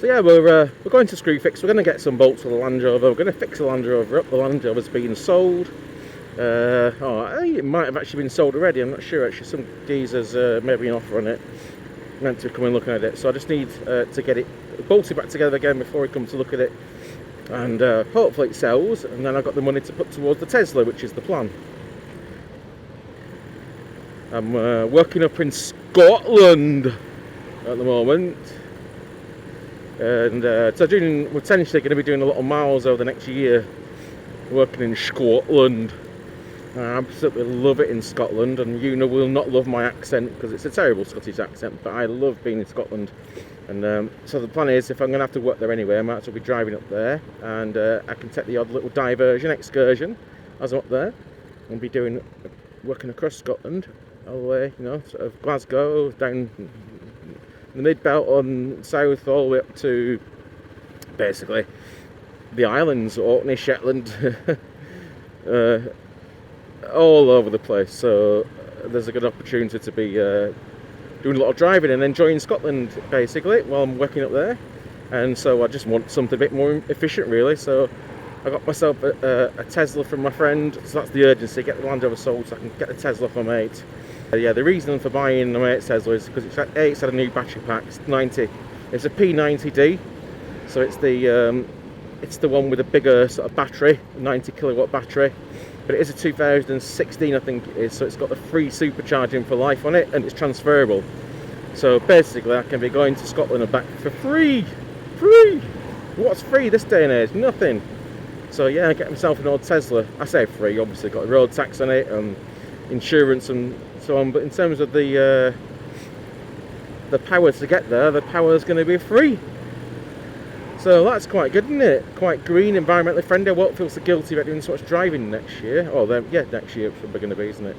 So yeah, we're going to Screwfix. We're going to get some bolts for the Land Rover. We're going to fix the Land Rover up. The Land Rover's being sold. I think it might have actually been sold already. I'm not sure actually. Some geezers maybe an offer on it. Meant to come and look at it. So I just need to get it bolted back together again before he comes to look at it. And hopefully it sells. And then I've got the money to put towards the Tesla, which is the plan. I'm working up in Scotland at the moment. And so we're potentially going to be doing a lot of miles over the next year working in Scotland. I absolutely love it in Scotland, and you know will not love my accent because it's a terrible Scottish accent, but I love being in Scotland. And so the plan is, if I'm going to have to work there anyway, I might as well be driving up there, and I can take the odd little diversion, excursion as I'm up there, and be working across Scotland all the way, you know, sort of Glasgow, down the mid-belt on south, all the way up to basically the islands, Orkney, Shetland, all over the place. So there's a good opportunity to be doing a lot of driving and enjoying Scotland basically while I'm working up there. And so I just want something a bit more efficient really. So I got myself a Tesla from my friend, so that's the urgency, get the Land Rover sold so I can get the Tesla for my mate. Yeah, the reason for buying my mate's Tesla is because it's had a new battery pack. It's 90. It's a P90D, so it's the one with a bigger sort of battery, 90 kilowatt battery. But it is a 2016, I think it is. So it's got the free supercharging for life on it, and it's transferable. So basically, I can be going to Scotland and back for free. Free. What's free this day and age? Nothing. So yeah, I get myself an old Tesla. I say free, obviously got a road tax on it and insurance and so on, but in terms of the power to get there, the power is going to be free. So that's quite good, isn't it? Quite green, environmentally friendly. I won't feel so guilty about doing so much driving next year. Oh, then, yeah, next year it's probably going to be, isn't it?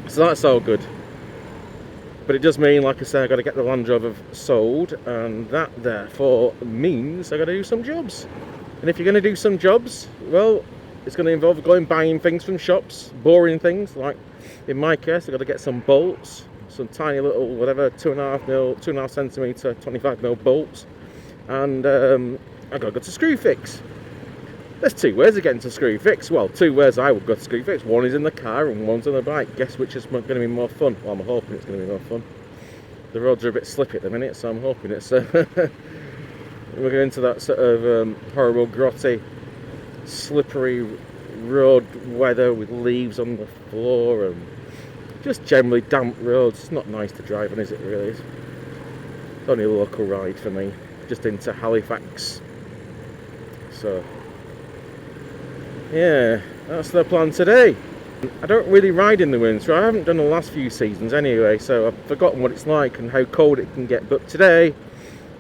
So that's all good. But it does mean, like I say, I've got to get the Land Rover sold, and that therefore means I've got to do some jobs. And if you're going to do some jobs, well, it's going to involve going buying things from shops, boring things, like in my case, I've got to get some bolts, some tiny little, whatever, 2.5 centimetre, 25mm bolts, and I've got to go to Screwfix. There's two ways of getting to Screwfix. Well, two ways I would go to Screwfix. One is in the car and one's on the bike. Guess which is going to be more fun? Well, I'm hoping it's going to be more fun. The roads are a bit slippy at the minute, so I'm hoping it's we're going into that sort of horrible, grotty, slippery road weather with leaves on the floor and just generally damp roads. It's not nice to drive on, is it really? It's only a local ride for me, just into Halifax. So yeah, that's the plan today. I don't really ride in the winter. I haven't done the last few seasons anyway, so I've forgotten what it's like and how cold it can get. But today,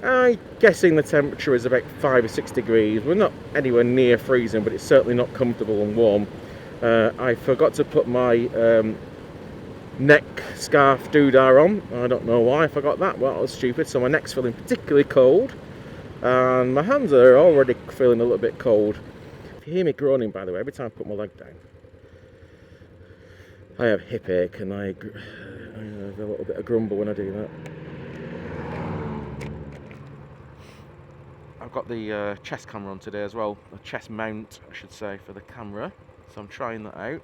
I'm guessing the temperature is about 5 or 6 degrees. We're not anywhere near freezing, but it's certainly not comfortable and warm. I forgot to put my neck scarf doodah on. I don't know why I forgot that. Well, that was stupid. So my neck's feeling particularly cold, and my hands are already feeling a little bit cold. If you hear me groaning, by the way, every time I put my leg down, I have hip ache, and I have a little bit of grumble when I do that. I've got the chest camera on today as well, a chest mount I should say for the camera, so I'm trying that out.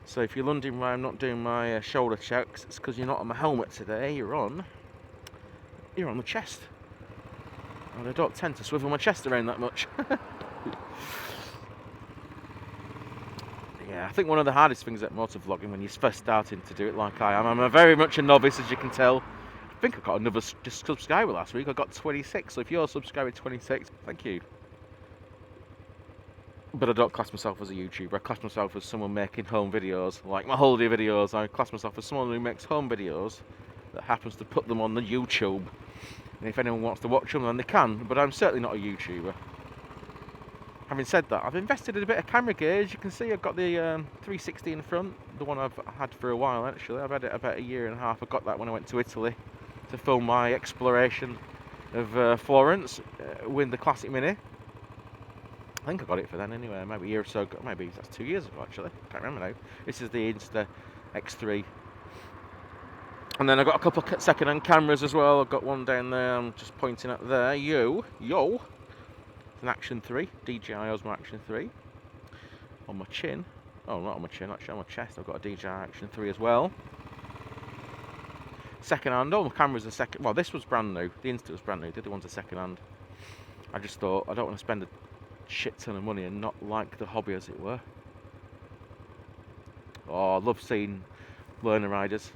So if you're wondering why I'm not doing my shoulder checks, it's because you're not on my helmet today, you're on the chest. And I don't tend to swivel my chest around that much. Yeah, I think one of the hardest things at motovlogging when you're first starting to do it like I am, I'm very much a novice, as you can tell. I think I got another subscriber last week. I got 26, so if you're subscribing 26, thank you. But I don't class myself as a YouTuber. I class myself as someone making home videos, like my holiday videos. I class myself as someone who makes home videos that happens to put them on the YouTube. And if anyone wants to watch them, then they can. But I'm certainly not a YouTuber. Having said that, I've invested in a bit of camera gear. As you can see, I've got the 360 in front, the one I've had for a while actually. I've had it about a year and a half. I got that when I went to Italy to film my exploration of Florence with the Classic Mini. I think I got it for then anyway, maybe a year or so ago, maybe that's 2 years ago actually, can't remember now. This is the Insta X3 And then I've got a couple of second-hand cameras as well. I've got one down there, I'm just pointing at there. Yo! It's an Action 3, DJI Osmo Action 3. On my chin. Oh, not on my chin, actually on my chest. I've got a DJI Action 3 as well. Second-hand, all my cameras are second. Well, this was brand new. The Insta was brand new. The other ones are second-hand. I just thought, I don't want to spend a shit ton of money and not like the hobby, as it were. Oh, I love seeing learner riders.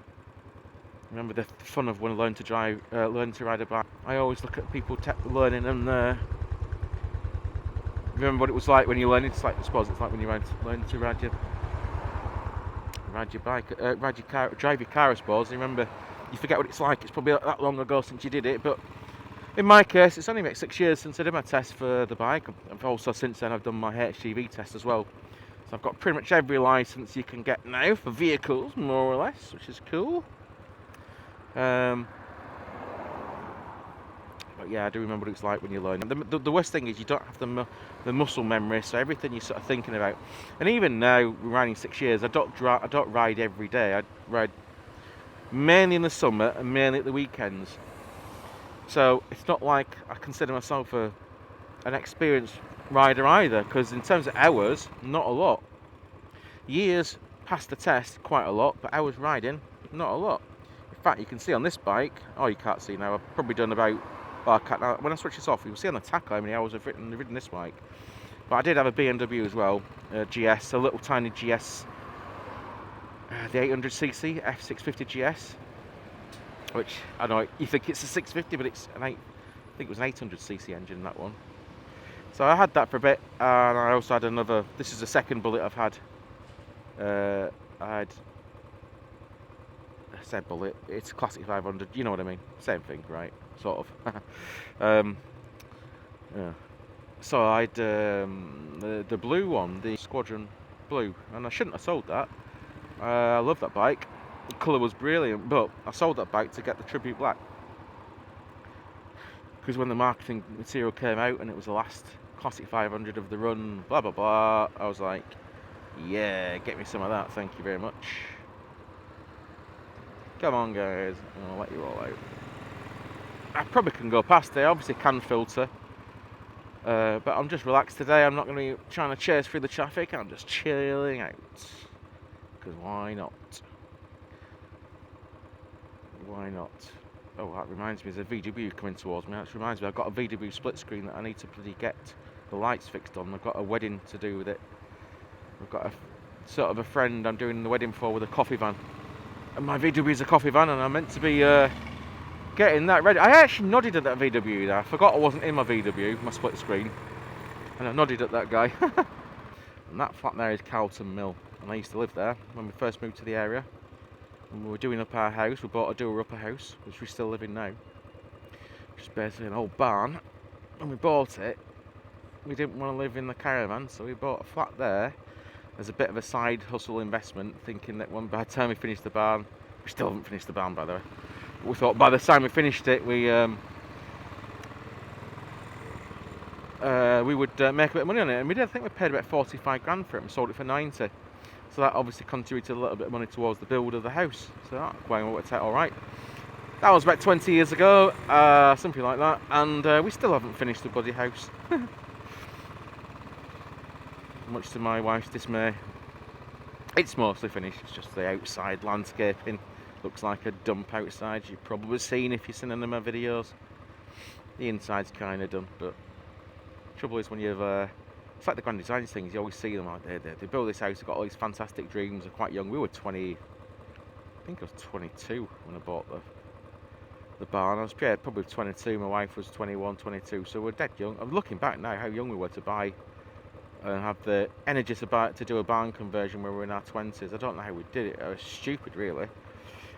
Remember the fun of when I learn to ride a bike. I always look at people learning and remember what it was like when you learn. It's like, I suppose it's like when you learn to ride your bike, drive your car. I suppose. And remember, you forget what it's like. It's probably that long ago since you did it. But in my case, it's only about 6 years since I did my test for the bike. I've also since then I've done my HGV test as well. So I've got pretty much every license you can get now for vehicles, more or less, which is cool. But yeah, I do remember what it's like when you learn. The worst thing is you don't have the muscle memory, so everything you're sort of thinking about. And even now, riding 6 years, I don't ride every day. I ride mainly in the summer and mainly at the weekends. So it's not like I consider myself an experienced rider either, because in terms of hours, not a lot. Years past the test, quite a lot, but hours riding, not a lot. In fact, you can see on this bike, oh, you can't see now, I've probably done about, well, I can't, now, when I switch this off, you'll see on the tacho how many hours I've ridden this bike. But I did have a BMW as well, GS, a little tiny GS, the 800cc F650 GS, which, I know, you think it's a 650, but it's I think it was an 800cc engine, that one. So I had that for a bit, and I also had another, this is the second bullet I've had. I said bullet, it's Classic 500, you know what I mean, same thing, right, sort of. Yeah. So I had the blue one, the Squadron Blue, and I shouldn't have sold that. I love that bike, the colour was brilliant, but I sold that bike to get the Tribute Black. Because when the marketing material came out and it was the last Classic 500 of the run, blah blah blah, I was like, yeah, get me some of that, thank you very much. Come on guys, I'll let you all out. I probably can go past it, I obviously can filter. But I'm just relaxed today, I'm not going to be trying to chase through the traffic, I'm just chilling out. Because why not? Why not? Oh, that reminds me, there's a VW coming towards me. That reminds me, I've got a VW split screen that I need to bloody get the lights fixed on. I've got a wedding to do with it. I've got a sort of a friend I'm doing the wedding for with a coffee van. And my VW is a coffee van, and I'm meant to be getting that ready. I actually nodded at that VW there. I forgot I wasn't in my VW, my split screen. And I nodded at that guy. And that flat there is Carlton Mill. And I used to live there when we first moved to the area. And we were doing up our house. We bought a doer upper house, which we still live in now. Just basically an old barn. When we bought it, we didn't want to live in the caravan, so we bought a flat there as a bit of a side hustle investment, thinking that by the time we finished the barn, we still haven't finished the barn by the way, but we thought by the time we finished it, we would make a bit of money on it, and we did. I think we paid about 45 grand for it and sold it for 90. So that obviously contributed a little bit of money towards the build of the house. So that worked out all right. That was about 20 years ago, something like that, and we still haven't finished the bloody house. Much to my wife's dismay. It's mostly finished, it's just the outside landscaping. Looks like a dump outside, you've probably seen if you've seen any of my videos. The inside's kind of done, but the trouble is when you've it's like the grand design things, you always see them like they build this house, they've got all these fantastic dreams, they're quite young. We were 20, I think I was 22 when I bought the barn. I was probably 22, my wife was 21, 22, so we're dead young. I'm looking back now how young we were to buy and have the energy to do a barn conversion when we were in our 20s. I don't know how we did it, it was stupid really.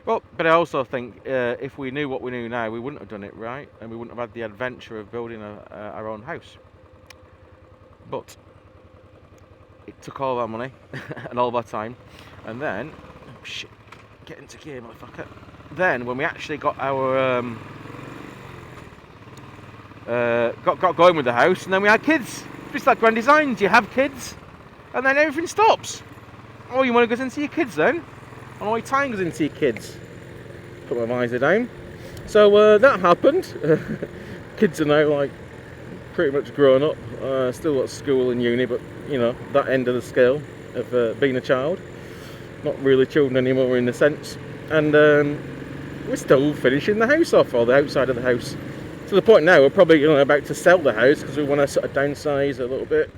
Well, but I also think if we knew what we knew now, we wouldn't have done it right, and we wouldn't have had the adventure of building our own house. But it took all of our money and all of our time, and then, oh shit, get into gear, motherfucker. Then when we actually got our got going with the house, and then we had kids. Just like grand designs, you have kids, and then everything stops. All your money goes into your kids then, and all your time goes into your kids. put my visor down. So that happened. Kids are now like pretty much grown up. Still got school and uni, but you know, that end of the scale of being a child. Not really children anymore in the sense. And we're still finishing the house off, or the outside of the house. To the point now we're probably about to sell the house because we want to sort of downsize a little bit.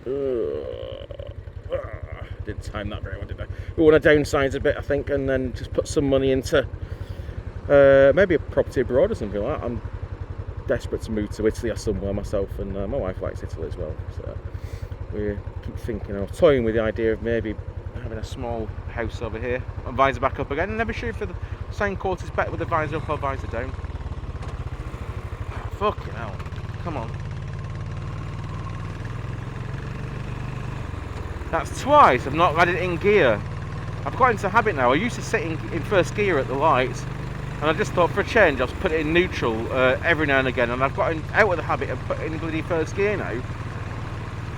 Didn't time that very well, did I? We want to downsize a bit, I think, and then just put some money into maybe a property abroad or something like that. I'm desperate to move to Italy or somewhere myself, and my wife likes Italy as well. So we keep thinking or toying with the idea of maybe having a small house over here. And visor back up again. I'm never sure if the sound quality is better with the visor up or visor down. Fucking hell. Come on. That's twice I've not had it in gear. I've got into a habit now. I used to sit in first gear at the lights, and I just thought for a change I'll put it in neutral every now and again, and I've gotten out of the habit of putting bloody first gear now.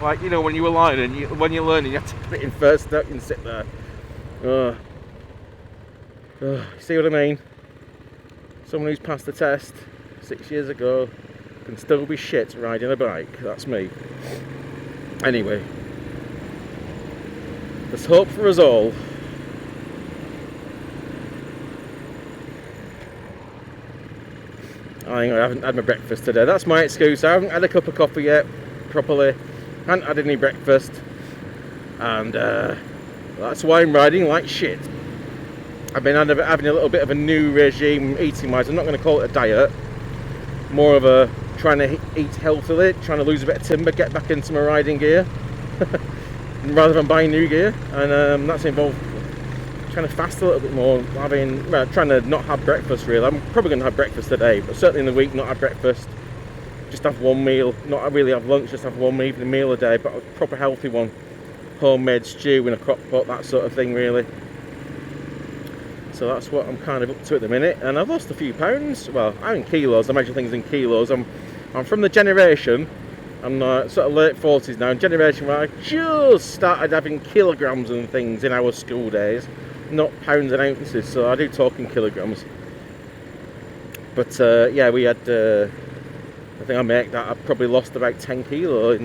Like, you know, when you were learning, when you're learning, you have to put it in first, don't you, and sit there. See what I mean? Someone who's passed the test 6 years ago can still be shit riding a bike. That's me. Anyway, there's hope for us all. I haven't had my breakfast today. That's my excuse. I haven't had a cup of coffee yet, properly. Haven't had any breakfast, and that's why I'm riding like shit. I've been having a little bit of a new regime eating wise. I'm not going to call it a diet, more of a trying to eat healthily, trying to lose a bit of timber, get back into my riding gear rather than buying new gear, and that's involved trying to fast a little bit more, trying to not have breakfast really. I'm probably going to have breakfast today, but certainly in the week not have breakfast. Just have one meal, not really have lunch, just have one evening meal a day, but a proper healthy one. Homemade stew in a crock pot, that sort of thing really. So that's what I'm kind of up to at the minute, and I've lost a few pounds. Well, I'm in kilos, I measure things in kilos. I'm from the generation, I'm sort of late 40s now, generation where I just started having kilograms and things in our school days, not pounds and ounces, so I do talk in kilograms. But yeah, we had... I think I make that I've probably lost about 10 kilo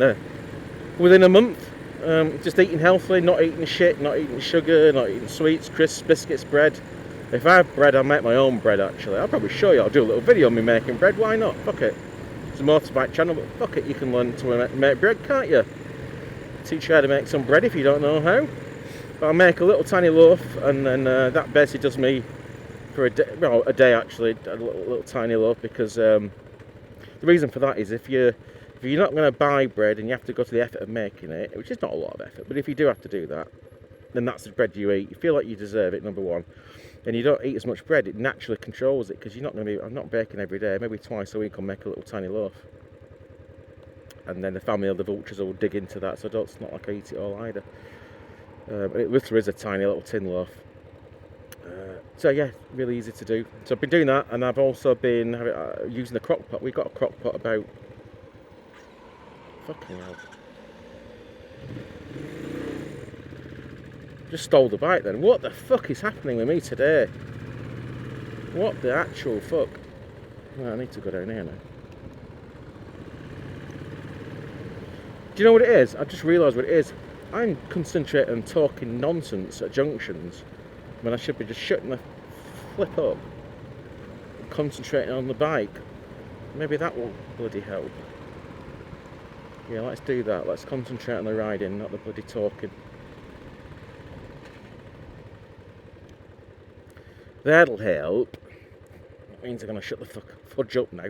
within a month. Just eating healthily, not eating shit, not eating sugar, not eating sweets, crisps, biscuits, bread. If I have bread, I'll make my own bread actually. I'll probably show you, I'll do a little video of me making bread, why not? Fuck it. It's a motorbike channel, but fuck it, you can learn to make bread, can't you? Teach you how to make some bread if you don't know how. But I'll make a little tiny loaf, and then that basically does me for a day, well, a day actually, a little tiny loaf, because the reason for that is if you're not going to buy bread and you have to go to the effort of making it, which is not a lot of effort, but if you do have to do that, then that's the bread you eat. You feel like you deserve it, number one, and you don't eat as much bread. It naturally controls it, because you're not going to be. I'm not baking every day. Maybe twice a week I'll make a little tiny loaf, and then the family or the vultures will dig into that. So it's not like I eat it all either. It literally is a tiny little tin loaf. So yeah, really easy to do. So I've been doing that, and I've also been using the crock pot. We got a crock pot about... Fucking hell. Just stole the bike then. What the fuck is happening with me today? What the actual fuck? Well, I need to go down here now. Do you know what it is? I just realised what it is. I'm concentrating on talking nonsense at junctions when I should be just shutting the flip up and concentrating on the bike. Maybe that will bloody help. Yeah, let's do that. Let's concentrate on the riding, not the bloody talking. That'll help. That means I'm going to shut the fudge up now.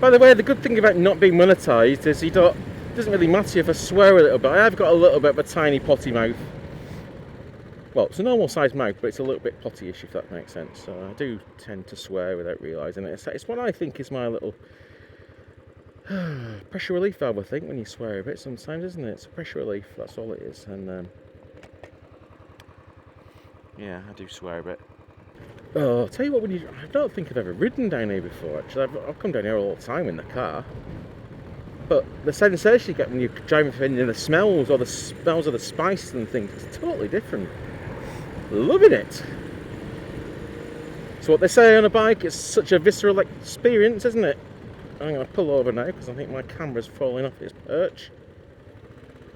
By the way, the good thing about not being monetised is it doesn't really matter if I swear a little bit. I have got a little bit of a tiny potty mouth. Well, it's a normal sized mouth, but it's a little bit potty-ish, if that makes sense. So I do tend to swear without realising it. It's what I think is my little pressure relief valve, I think, when you swear a bit sometimes, isn't it? It's a pressure relief, that's all it is. And yeah, I do swear a bit. Oh, I'll tell you what, I don't think I've ever ridden down here before, actually. I've come down here all the time in the car. But the sensation you get when you're driving in the smells, or the smells of the spice and things, it's totally different. Loving it. So what they say on a bike, it's such a visceral experience, isn't it? I'm going to pull over now because I think my camera's falling off its perch.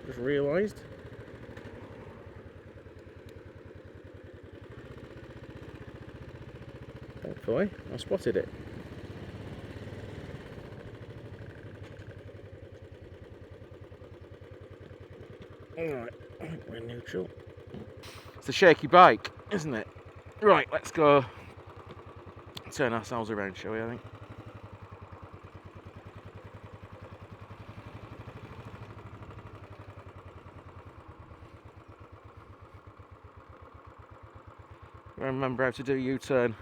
Just realised. Thankfully, I spotted it. Alright, I think we're neutral. It's a shaky bike, isn't it? Right, let's go turn ourselves around, shall we, I think. I remember how to do a U-turn.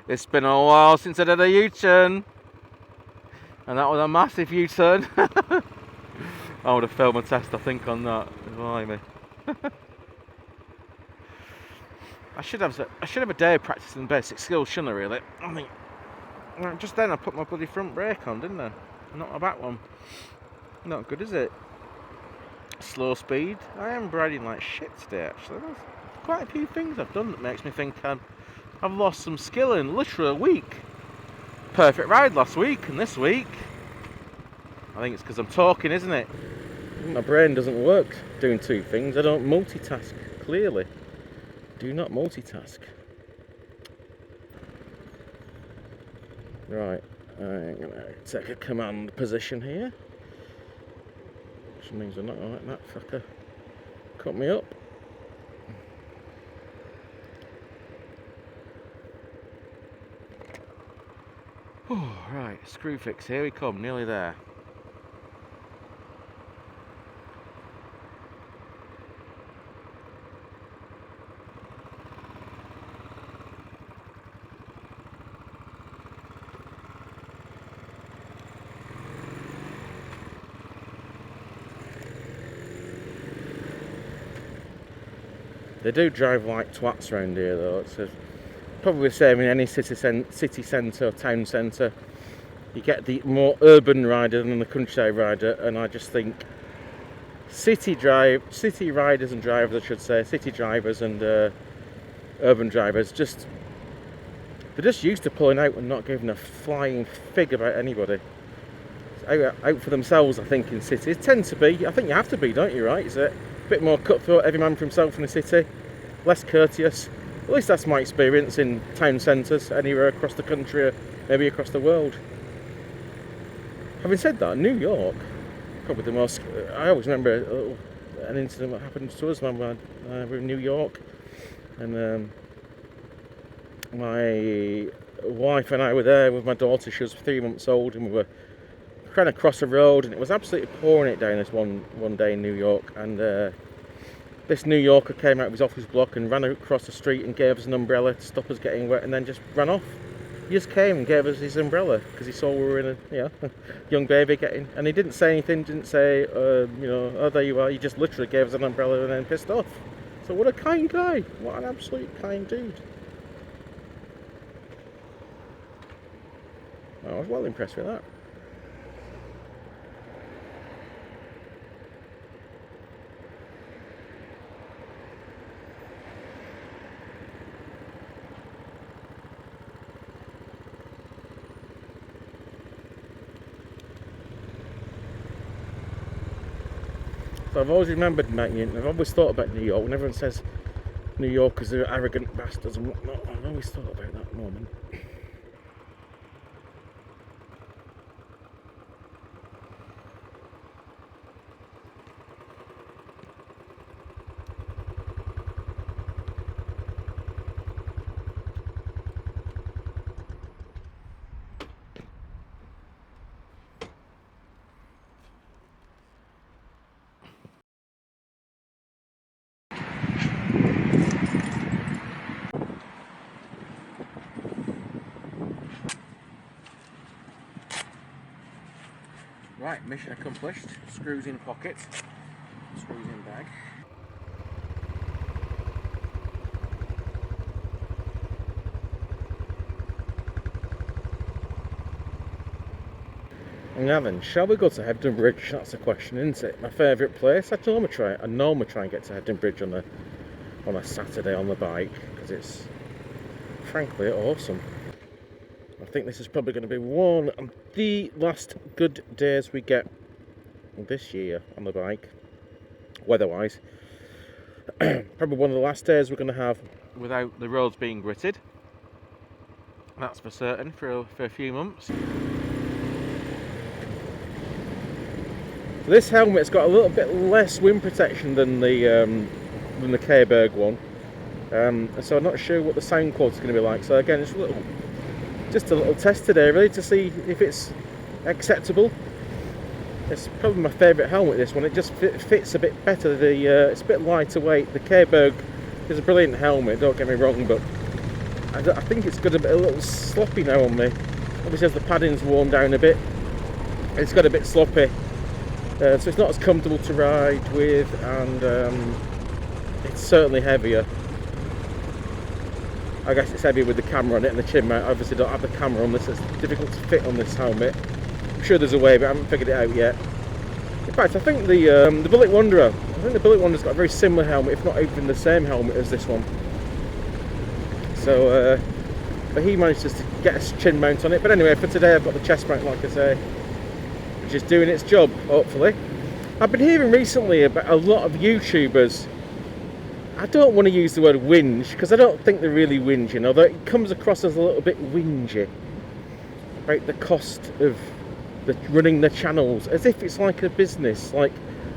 It's been a while since I did a U-turn. And that was a massive U-turn. I would have failed my test, I think, on that. Blimey. I should have a day of practicing basic skills, shouldn't I, really? I think, just then I put my bloody front brake on, didn't I? Not a back one. Not good, is it? Slow speed. I am riding like shit today, actually. There's quite a few things I've done that makes me think I've lost some skill in literally a week. Perfect ride last week, and this week I think it's because I'm talking, isn't it? My brain doesn't work doing two things. I don't multitask, clearly. Do not multitask. Right, I'm going to take a command position here. Which means I'm not going to let that fucker cut me up. Oh, right, Screwfix, here we come, nearly there. They do drive like twats around here though. It's probably the same in any city centre or town centre. You get the more urban rider than the countryside rider, and I just think city riders and drivers, I should say, city drivers and urban drivers, they're just used to pulling out and not giving a flying fig about anybody. Out for themselves, I think, in cities. Tend to be. I think you have to be, don't you, right? It's a bit more cutthroat, every man for himself in the city. Less courteous. At least that's my experience in town centres, anywhere across the country or maybe across the world. Having said that, New York, probably the most... I always remember an incident that happened to us when we were in New York. And my wife and I were there with my daughter. She was 3 months old, and we were trying to cross a road, and it was absolutely pouring it down this one day in New York. And this New Yorker came out of his office block and ran across the street and gave us an umbrella to stop us getting wet, and then just ran off. He just came and gave us his umbrella because he saw we were in a young baby getting, and he didn't say anything, didn't say oh there you are. He just literally gave us an umbrella and then pissed off. So what a kind guy, what an absolute kind dude. I was well impressed with that. So I've always remembered I've always thought about New York. When everyone says New Yorkers are arrogant bastards and whatnot, I've always thought about that moment. Right, mission accomplished. Screws in pocket, screws in bag. Now then, shall we go to Hebden Bridge? That's the question, isn't it? My favourite place. I normally try and get to Hebden Bridge on on a Saturday on the bike, because it's frankly awesome. I think this is probably going to be one of the last good days we get this year on the bike, weather-wise. Probably one of the last days we're going to have without the roads being gritted. That's for certain for a few months. So this helmet's got a little bit less wind protection than the K-Berg one, so I'm not sure what the sound quality is going to be like. So again, it's just a little test today, really, to see if it's acceptable. It's probably my favourite helmet, this one. It just fits a bit better. It's a bit lighter weight. The K-Berg is a brilliant helmet, don't get me wrong, but I think it's got a little sloppy now on me. Obviously as the padding's worn down a bit, it's got a bit sloppy. So it's not as comfortable to ride with, and it's certainly heavier. I guess it's heavier with the camera on it and the chin mount. I obviously don't have the camera on this, it's difficult to fit on this helmet. I'm sure there's a way, but I haven't figured it out yet. In fact, I think the Bullet Wanderer's got a very similar helmet, if not even the same helmet as this one. So, but he managed to get a chin mount on it. But anyway, for today I've got the chest mount, like I say, which is doing its job, hopefully. I've been hearing recently about a lot of YouTubers. I don't want to use the word whinge, because I don't think they're really whinging, although it comes across as a little bit whingy about the cost of running the channels, as if it's like a business, like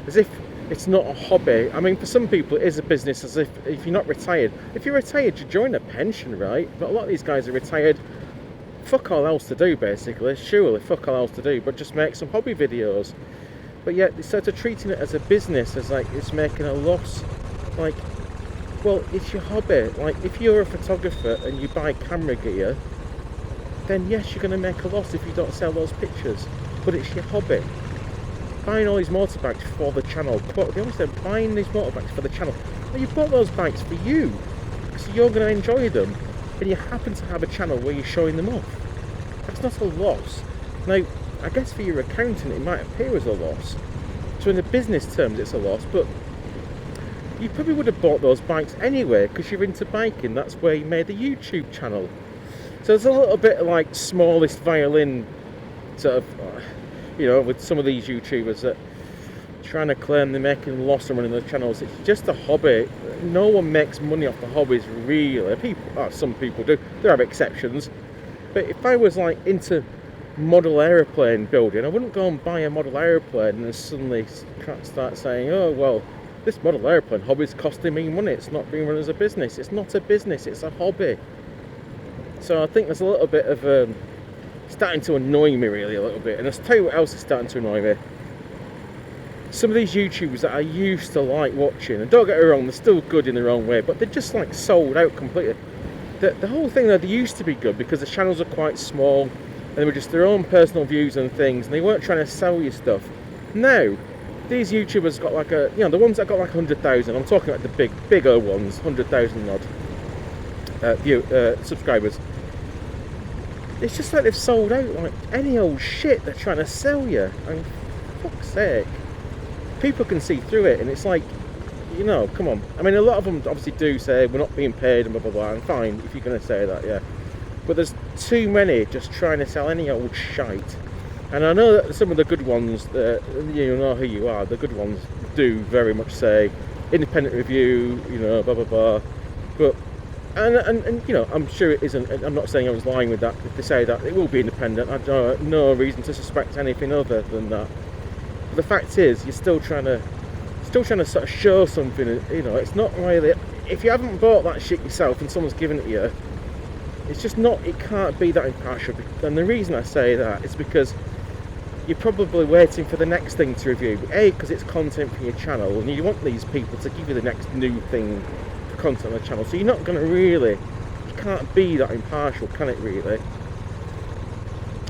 as if it's not a hobby. I mean, for some people it is a business, as if you're not retired. If you're retired, you join a pension, right? But a lot of these guys are retired, fuck all else to do, basically. Surely, fuck all else to do, but just make some hobby videos. But yet they're sort of treating it as a business, as like it's making a loss. Like, well, it's your hobby. Like, if you're a photographer and you buy camera gear, then yes, you're going to make a loss if you don't sell those pictures. But it's your hobby. Buying all these motorbikes for the channel. They always say buying these motorbikes for the channel. Well, you bought those bikes for you, so you're going to enjoy them, and you happen to have a channel where you're showing them off. That's not a loss. Now, I guess for your accountant it might appear as a loss. So in the business terms it's a loss, but you probably would have bought those bikes anyway because you're into biking. That's where you made the YouTube channel. So there's a little bit like smallest violin sort of, you know, with some of these YouTubers that trying to claim they're making a loss on running their channels. It's just a hobby. No one makes money off the hobbies, really. Some people do. There are exceptions. But if I was like into model aeroplane building, I wouldn't go and buy a model aeroplane and then suddenly start saying, oh well, this model aeroplane hobby is costing me money. It's not being run as a business. It's not a business, it's a hobby. So I think there's a little bit of starting to annoy me, really, a little bit. And I'll tell you what else is starting to annoy me. Some of these YouTubers that I used to like watching, and don't get me wrong, they're still good in their own way, but they're just like sold out completely. The whole thing, though, they used to be good because the channels are quite small and they were just their own personal views on things, and they weren't trying to sell you stuff. Now, these YouTubers got like the ones that got like 100,000, I'm talking about the bigger ones, 100,000 odd subscribers. It's just like they've sold out like any old shit they're trying to sell you. I mean, for fuck's sake. People can see through it, and it's like, you know, come on. I mean, a lot of them obviously do say we're not being paid and blah blah blah, and fine if you're going to say that, yeah. But there's too many just trying to sell any old shite. And I know that some of the good ones, you know who you are, the good ones do very much say independent review, you know, blah blah blah. But and you know, I'm sure it isn't. I'm not saying I was lying with that. If they say that, it will be independent. I have no reason to suspect anything other than that. But the fact is, you're still trying to sort of show something. You know, it's not really. If you haven't bought that shit yourself and someone's given it to you, it's just not. It can't be that impartial. And the reason I say that is because you're probably waiting for the next thing to review. A, because it's content for your channel, and you want these people to give you the next new thing for content on the channel. So you're not going to really. You can't be that impartial, can it really?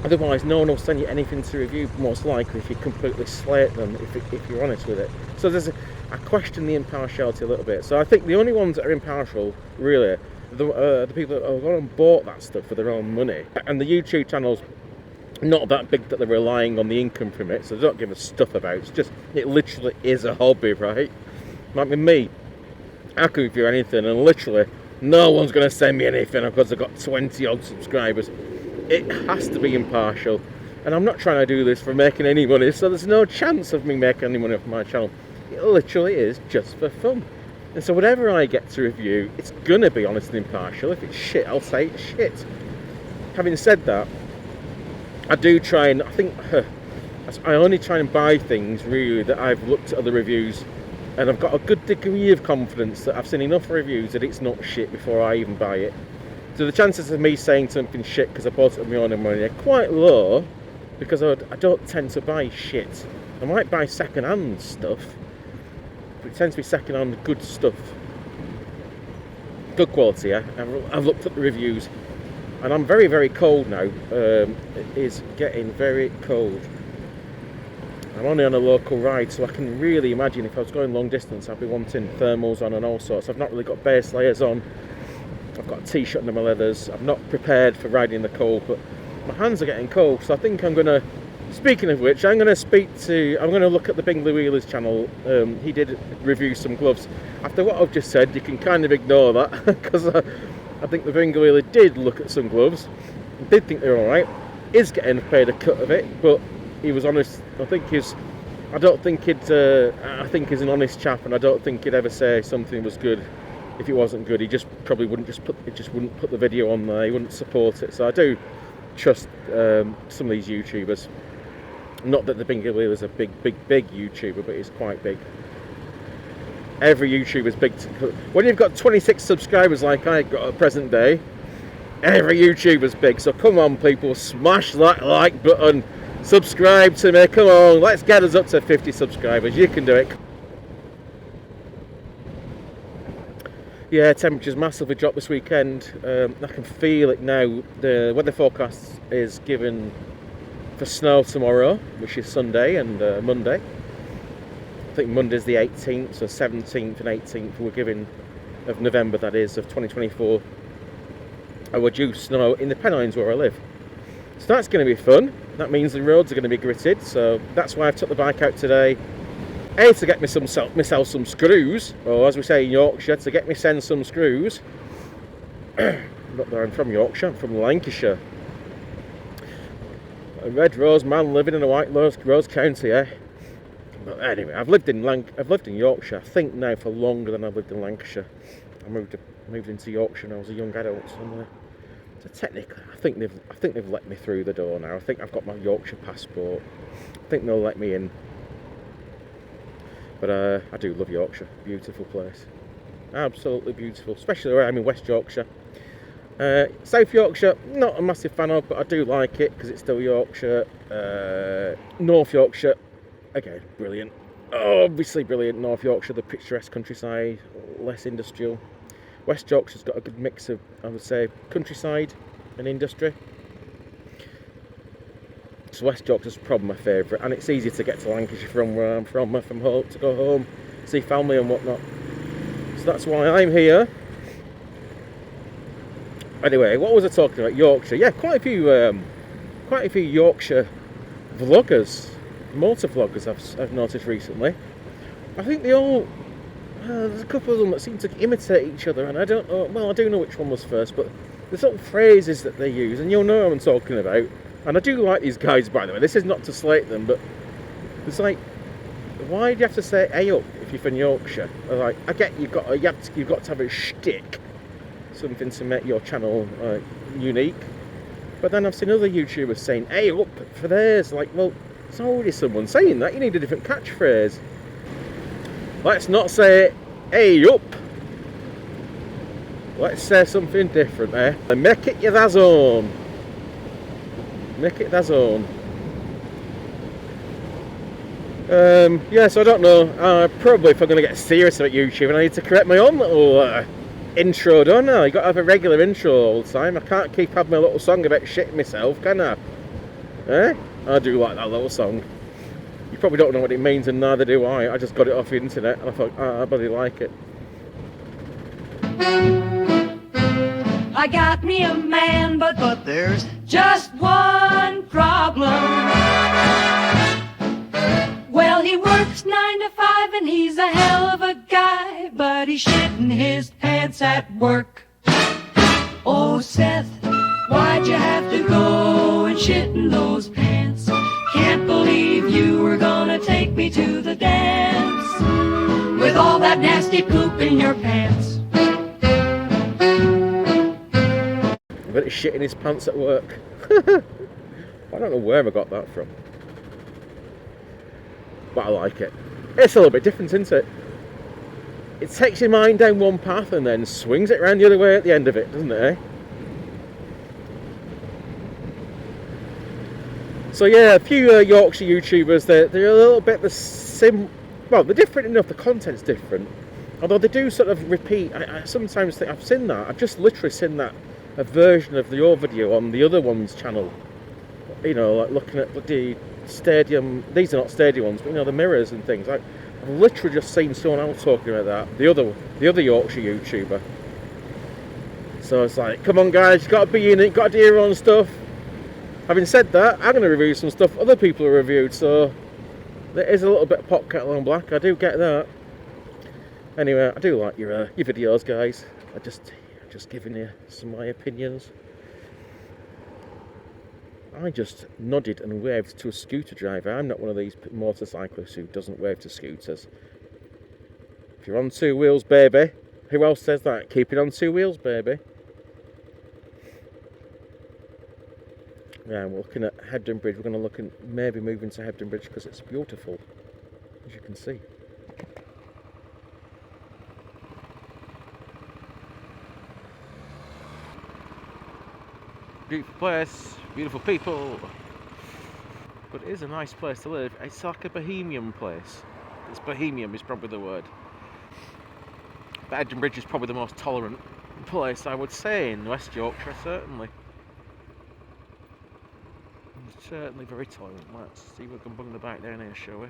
Otherwise, no one will send you anything to review, most likely, if you completely slate them, if you're honest with it. So I question the impartiality a little bit. So I think the only ones that are impartial, really, the people that have gone and bought that stuff for their own money. And the YouTube channel's not that big that they're relying on the income from it, so they don't give a stuff about it. It's just, it literally is a hobby, right? Like with me, I can review anything, and literally no one's going to send me anything because I've got 20 odd subscribers. It has to be impartial, and I'm not trying to do this for making any money, so there's no chance of me making any money off my channel. It literally is just for fun. And so whatever I get to review, it's going to be honest and impartial. If it's shit, I'll say it's shit. Having said that, I do try and, I only try and buy things really that I've looked at other reviews, and I've got a good degree of confidence that I've seen enough reviews that it's not shit before I even buy it. So the chances of me saying something shit because I bought it with my own money are quite low, because I don't tend to buy shit. I might buy second-hand stuff, but it tends to be second-hand good stuff. Good quality, yeah? I've looked at the reviews, and I'm very, very cold now. It is getting very cold. I'm only on a local ride, so I can really imagine if I was going long distance, I'd be wanting thermals on and all sorts. I've not really got base layers on. I've got a t-shirt under my leathers. I'm not prepared for riding in the cold, but my hands are getting cold, so I think I'm going to, speaking of which, I'm going to look at the Bingley Wheeler's channel. He did review some gloves. After what I've just said, you can kind of ignore that, because I think the Bingley Wheeler did look at some gloves, did think they were alright, is getting paid a cut of it, but he was honest. I think he's an honest chap, and I don't think he'd ever say something was good if it wasn't good. He just probably wouldn't put the video on there. He wouldn't support it. So I do trust some of these YouTubers. Not that the Bingley Wheeler's a big YouTuber, but he's quite big. Every YouTuber's big. When you've got 26 subscribers like I've got at present day, every YouTuber's big. So come on, people, smash that like button. Subscribe to me, come on, let's get us up to 50 subscribers. You can do it. Yeah, temperature's massively dropped this weekend. I can feel it now. The weather forecast is given for snow tomorrow, which is Sunday, and Monday. I think Monday's the 18th, so 17th and 18th we're giving of November, that is, of 2024. We're due snow in the Pennines where I live. So that's going to be fun. That means the roads are going to be gritted, so that's why I've took the bike out today. A, to get myself some screws, or as we say in Yorkshire, to get me send some screws. Not that I'm from Yorkshire, I'm from Lancashire. A red rose man living in a white rose county, eh? But anyway, I've lived in Yorkshire, I think now, for longer than I've lived in Lancashire. I moved into Yorkshire when I was a young adult somewhere. So technically, I think they've let me through the door now. I think I've got my Yorkshire passport. I think they'll let me in. But I do love Yorkshire. Beautiful place. Absolutely beautiful. Especially where I'm in West Yorkshire. South Yorkshire, not a massive fan of, but I do like it because it's still Yorkshire. North Yorkshire, again, brilliant. Obviously brilliant. North Yorkshire, the picturesque countryside, less industrial. West Yorkshire's got a good mix of, I would say, countryside and industry. So West Yorkshire's probably my favourite, and it's easy to get to Lancashire from where I'm from home, to go home, see family and whatnot. So that's why I'm here. Anyway, what was I talking about? Yorkshire. Yeah, quite a few Yorkshire vloggers, motor vloggers I've noticed recently. I think they all, there's a couple of them that seem to imitate each other, and I don't know, well, I do know which one was first, but there's little phrases that they use, and you'll know what I'm talking about. And I do like these guys, by the way. This is not to slate them, but it's like, why do you have to say "hey up" if you're from Yorkshire? Like, I get you've got to have a shtick, something to make your channel unique. But then I've seen other YouTubers saying "hey up" for theirs. Like, well, there's already someone saying that. You need a different catchphrase. Let's not say "hey up." Let's say something different, eh? And make it your own. Make it their own. Yeah, so I don't know. Probably if I'm going to get serious about YouTube, I need to correct my own little intro, don't I? You got to have a regular intro all the time. I can't keep having my little song about shitting myself, can I? Eh? I do like that little song. You probably don't know what it means, and neither do I. I just got it off the internet, and I thought, I bloody like it. I got me a man, but there's just one problem. Well, he works 9 to 5 and he's He's a hell of a guy, but he's shitting his pants at work. Oh, Seth, why'd you have to go and shit in those pants? Can't believe you were gonna take me to the dance with all that nasty poop in your pants. But he's shitting his pants at work. I don't know where I got that from. But I like it. It's a little bit different, isn't it? It takes your mind down one path and then swings it around the other way at the end of it, doesn't it, eh? So yeah, a few Yorkshire YouTubers, they're a little bit well, they're different enough, the content's different. Although they do sort of repeat, I sometimes think, I've seen that, I've just literally seen that, a version of your video on the other one's channel. You know, like looking at the stadium, these are not stadium ones, but you know, the mirrors and things. Like, I've literally just seen someone else talking about that, the other Yorkshire YouTuber. So it's like, come on guys, you've got to be in it, got to do your own stuff. Having said that, I'm going to review some stuff other people have reviewed, so there is a little bit of pot kettle on black, I do get that. Anyway, I do like your videos, guys. I'm just giving you some of my opinions. I just nodded and waved to a scooter driver. I'm not one of these motorcyclists who doesn't wave to scooters. If you're on two wheels, baby. Who else says that? Keep it on two wheels, baby. Yeah, we're looking at Hebden Bridge. We're going to look at maybe moving to Hebden Bridge because it's beautiful, as you can see. Beautiful place, beautiful people. But it is a nice place to live. It's like a bohemian place. It's bohemian is probably the word. But Hebden Bridge is probably the most tolerant place, I would say, in West Yorkshire, certainly. It's certainly very tolerant. Let's see if we can bung the bike down here, shall we?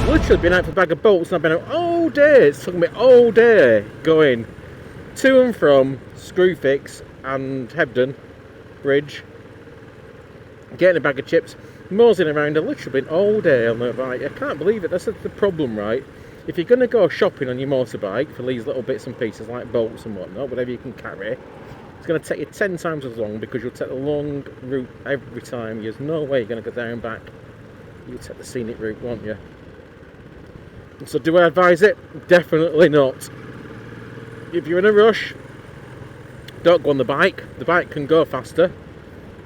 Literally been out for a bag of bolts and I've been out all day. It's taken me all day going to and from Screwfix and Hebden Bridge, getting a bag of chips, moseying around. I've literally been all day on the bike. I can't believe it. That's the problem, right? If you're going to go shopping on your motorbike for these little bits and pieces like bolts and whatnot, whatever you can carry, it's going to take you 10 times as long because you'll take the long route every time. There's no way you're going to go down and back. You'll take the scenic route, won't you? So do I advise it? Definitely not. If you're in a rush, don't go on the bike. The bike can go faster,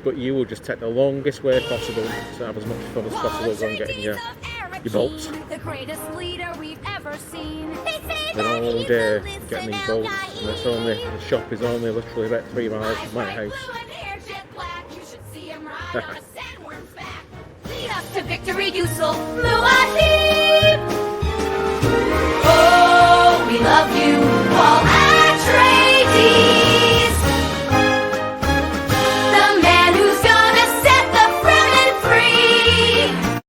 but you will just take the longest way possible to have as much fun as possible when getting your bolts. The greatest leader we've ever seen. Been all day getting these bolts, and it's only, the shop is only literally about 3 miles from my house. Lead us to victory, Yusuf Muad'Dib! we love you all at Tradie.